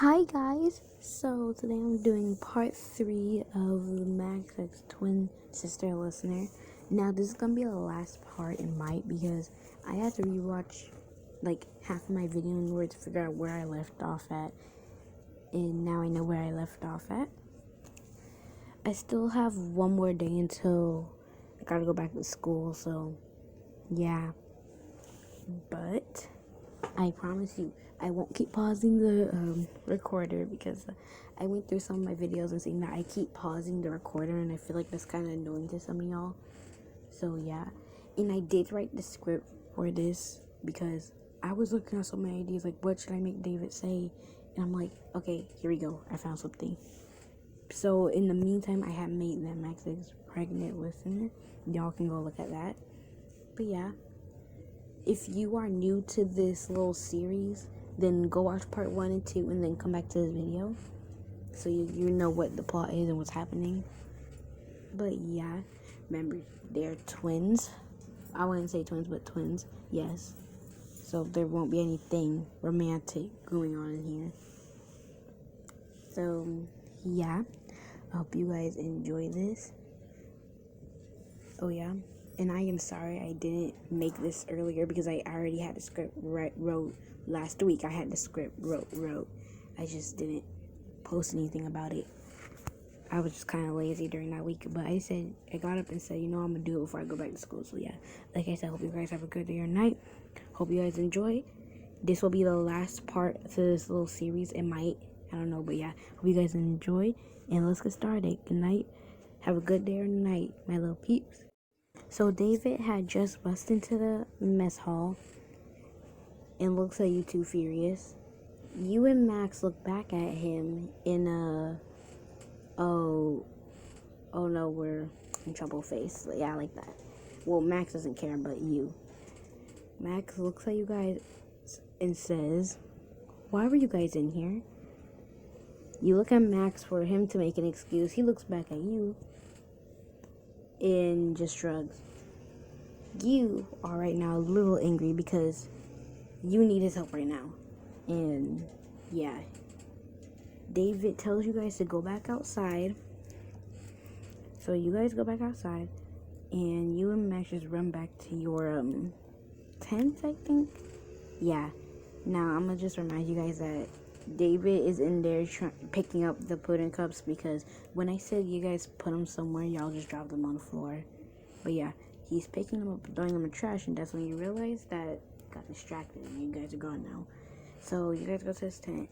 Hi guys, so today I'm doing part 3 of Max's twin sister listener. Now this is gonna be the last part, it might, because I had to rewatch like half of my video in order to figure out where I left off at, and now I know where I left off at. I still have one more day until I gotta go back to school, so yeah, but I promise you, I won't keep pausing the recorder because I went through some of my videos and seeing that I keep pausing the recorder, and I feel like that's kind of annoying to some of y'all. So yeah, and I did write the script for this because I was looking at so many ideas, like what should I make David say, and I'm like, okay, here we go, I found something. So in the meantime, I have made that Max's pregnant listener. Y'all can go look at that. But yeah, if you are new to this little series, then go watch part 1 and 2 and then come back to this video so you know what the plot is and what's happening. But yeah, remember, they're twins. I wouldn't say twins, but twins, yes. So there won't be anything romantic going on in here. So yeah, I hope you guys enjoy this. Oh yeah, and I am sorry I didn't make this earlier because I already had the script wrote last week. I had the script wrote. I just didn't post anything about it. I was just kind of lazy during that week, but I got up and said, I'm gonna do it before I go back to school. So yeah, like I said, hope you guys have a good day or night. Hope you guys enjoy. This will be the last part to this little series. It might, I don't know, but yeah, hope you guys enjoy, and let's get started. Good night. Have a good day or night, my little peeps. So David had just busted into the mess hall and looks at you two furious. You and Max look back at him in a, oh no, we're in trouble face. Yeah, like that. Well, Max doesn't care, but you. Max looks at you guys and says, why were you guys in here? You look at Max for him to make an excuse. He looks back at you and just shrugs. You are right now a little angry because you need his help right now. And yeah, David tells you guys to go back outside. So you guys go back outside, and you and Max just run back to your tent, I think. Yeah. Now I'm gonna just remind you guys that David is in there picking up the pudding cups, because when I said you guys put them somewhere, y'all just dropped them on the floor. But yeah, he's picking them up, throwing them in trash, and that's when you realize that got distracted and you guys are gone now. So you guys go to his tent,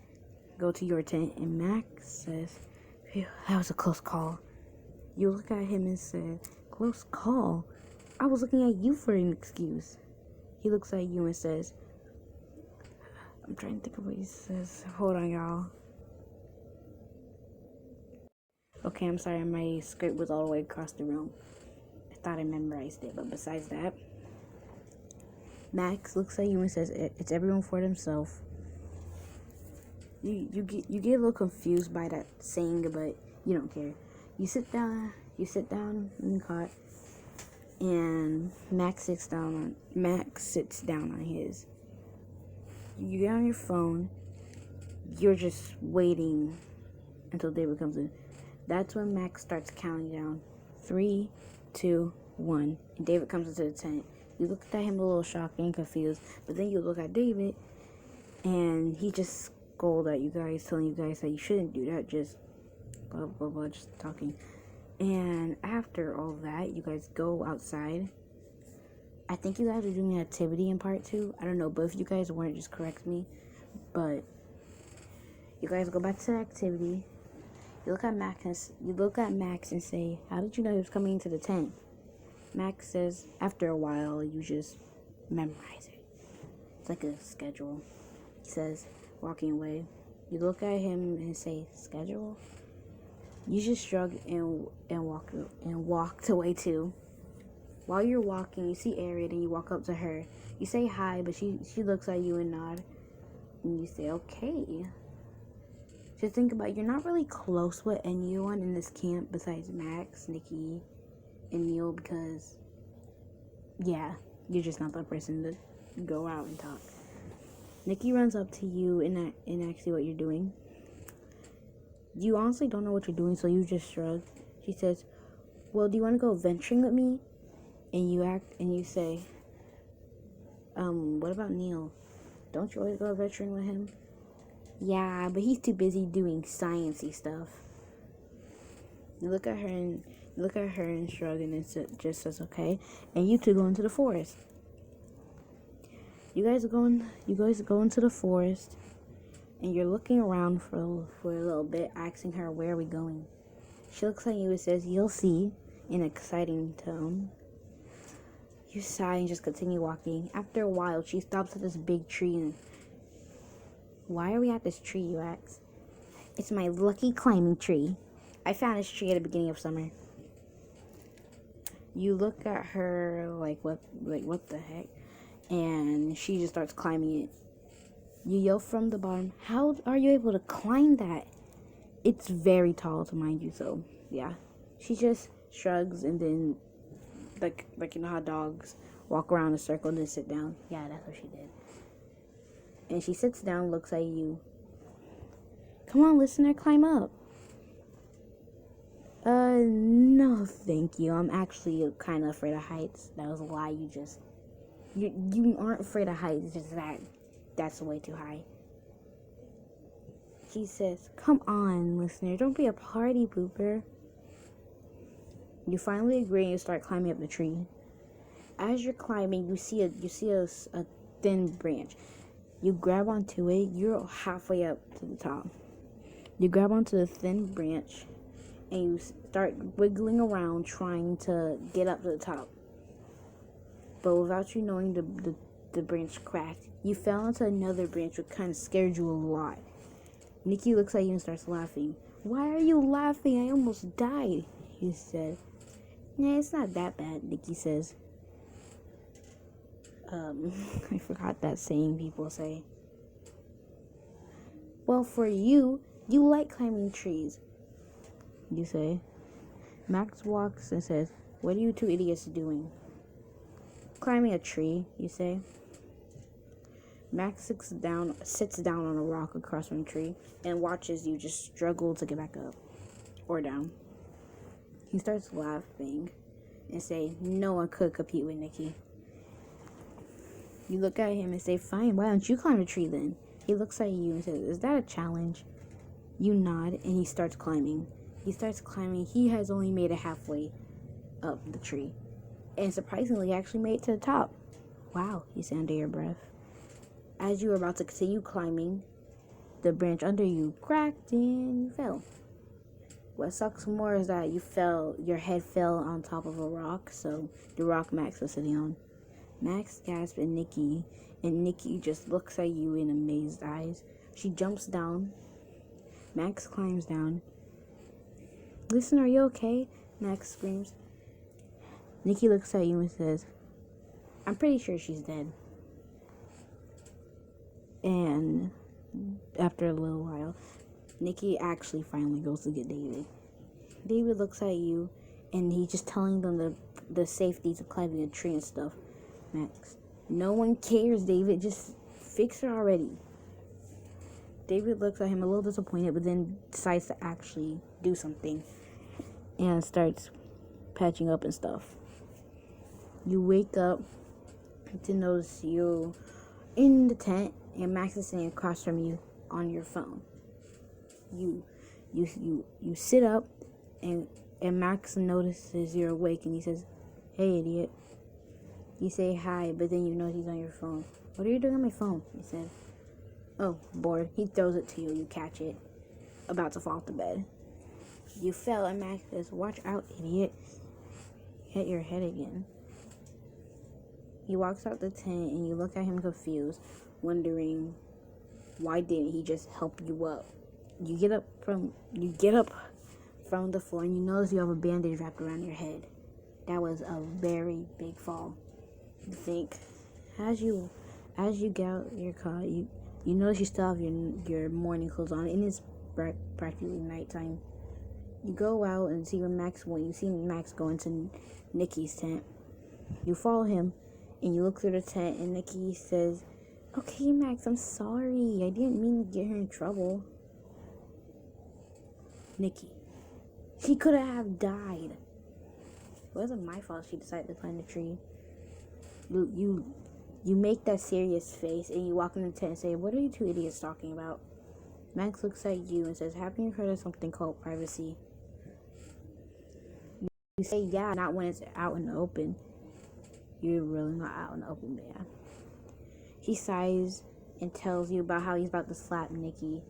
go to your tent, and Max says, phew, that was a close call. You look at him and said, close call? I was looking at you for an excuse. He looks at you and says, I'm trying to think of what he says. Hold on, y'all. Okay, I'm sorry, my script was all the way across the room. I thought I memorized it, but besides that, Max looks at you and says, it's everyone for themselves. You get a little confused by that saying, but you don't care. You sit down in the cot, and Max sits down on his. You get on your phone. You're just waiting until David comes in. That's when Max starts counting down. 3, 2, 1. And David comes into the tent. You look at him a little shocked and confused, but then you look at David, and he just scolded at you guys, telling you guys that you shouldn't do that, just blah blah blah, just talking. And after all that, you guys go outside. I think you guys are doing an activity in part 2. I don't know, but if you guys weren't, just correct me. But you guys go back to the activity. You look at Max and say, how did you know he was coming into the tent? Max says, after a while, you just memorize it. It's like a schedule. He says, walking away. You look at him and say, schedule? You just shrug and walked away too. While you're walking, you see Ariel and you walk up to her. You say hi, but she looks at you and nod. And you say, okay. Just think about it, you're not really close with anyone in this camp besides Max, Nikki, and Neil, because, yeah, you're just not that person to go out and talk. Nikki runs up to you and asks you what you're doing. You honestly don't know what you're doing, so you just shrug. She says, well, do you want to go venturing with me? And you say, what about Neil? Don't you always go venturing with him? Yeah, but he's too busy doing sciencey stuff. You look at her and shrug, and it just says okay. And you two go into the forest. You guys go into the forest, and you're looking around for a little bit, asking her, where are we going? She looks at you and says, you'll see, in an exciting tone. You sigh and just continue walking. After a while, she stops at this big tree. And why are we at this tree, you ask? It's my lucky climbing tree. I found this tree at the beginning of summer. You look at her like what the heck? And she just starts climbing it. You yell from the bottom, how are you able to climb that? It's very tall, to mind you, so yeah. She just shrugs and then, like you know how dogs walk around in a circle and then sit down? Yeah, that's what she did. And she sits down, looks at you. Come on, listener, climb up. No, thank you. I'm actually kind of afraid of heights. That was a lie. You aren't afraid of heights. It's just that's way too high. She says, come on, listener. Don't be a party pooper. You finally agree and you start climbing up the tree. As you're climbing, you see a thin branch. You grab onto it. You're halfway up to the top. You grab onto the thin branch and you start wiggling around trying to get up to the top. But without you knowing, the branch cracked. You fell into another branch, which kind of scared you a lot. Nikki looks at you and starts laughing. Why are you laughing? I almost died, he said. Nah, it's not that bad, Nikki says. I forgot that saying people say. Well, for you like climbing trees, you say. Max walks and says, what are you two idiots doing? Climbing a tree, you say. Max sits down on a rock across from the tree and watches you just struggle to get back up or down. He starts laughing and say, no one could compete with Nikki. You look at him and say, fine, why don't you climb a tree then? He looks at you and says, is that a challenge? You nod and he starts climbing. He has only made it halfway up the tree. And surprisingly, he actually made it to the top. Wow, you say under your breath. As you were about to continue climbing, the branch under you cracked and you fell. What sucks more is that your head fell on top of a rock, so the rock Max was sitting on. Max gasps and Nikki just looks at you in amazed eyes. She jumps down. Max climbs down. Listen, are you okay? Max screams. Nikki looks at you and says, I'm pretty sure she's dead. And after a little while, Nikki actually finally goes to get David. David looks at you and he's just telling them the safeties of climbing a tree and stuff. Max, no one cares, David. Just fix her already. David looks at him a little disappointed, but then decides to actually do something and starts patching up and stuff. You wake up to notice you in the tent and Max is sitting across from you on your phone. You sit up and Max notices you're awake and he says, hey, idiot. You say hi, but then you know he's on your phone. What are you doing on my phone? He said. Oh, bored. He throws it to you. You catch it. About to fall off the bed. You fell and Max says, watch out, idiot. Hit your head again. He walks out the tent and you look at him confused, wondering why didn't he just help you up? You get up from the floor and you notice you have a bandage wrapped around your head. That was a very big fall. You think as you get out your car, you notice you still have your morning clothes on and it's practically nighttime. You go out and see where Max went. You see Max go into Nikki's tent. You follow him and you look through the tent and Nikki says, okay, Max, I'm sorry. I didn't mean to get her in trouble. Nikki. She could have died. It wasn't my fault she decided to climb the tree. You make that serious face and you walk in the tent and say, "What are you two idiots talking about?" Max looks at you and says, "Haven't you heard of something called privacy?" You say, "Yeah, not when it's out in the open." You're really not out in the open, yeah. He sighs and tells you about how he's about to slap Nikki.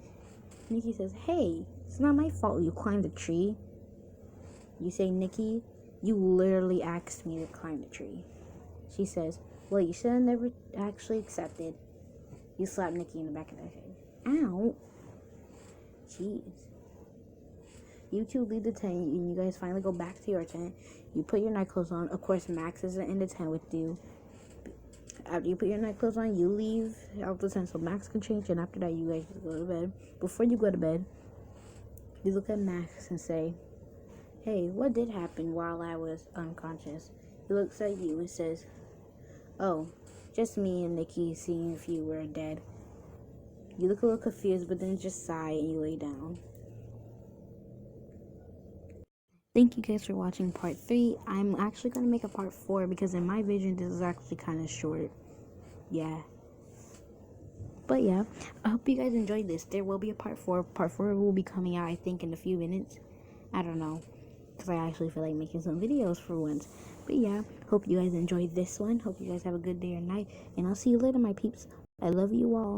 Nikki says, "Hey, it's not my fault you climbed the tree." You say, "Nikki, you literally asked me to climb the tree." She says, "Well, you should have never actually accepted." You slap Nikki in the back of the head. Ow. Jeez. You two leave the tent and you guys finally go back to your tent. You put your night clothes on. Of course, Max isn't in the tent with you. After you put your night clothes on, you leave out the tent so Max can change, and after that, you guys just go to bed. Before you go to bed, you look at Max and say, "Hey, what did happen while I was unconscious?" He looks at you and says, "Oh, just me and Nikki seeing if you were dead." You look a little confused, but then just sigh and you lay down. Thank you guys for watching part 3. I'm actually going to make a part 4 because in my vision, this is actually kind of short. Yeah. But yeah, I hope you guys enjoyed this. There will be a part 4. Part 4 will be coming out, I think, in a few minutes. I don't know. Because I actually feel like making some videos for once. But yeah, hope you guys enjoyed this one. Hope you guys have a good day or night. And I'll see you later, my peeps. I love you all.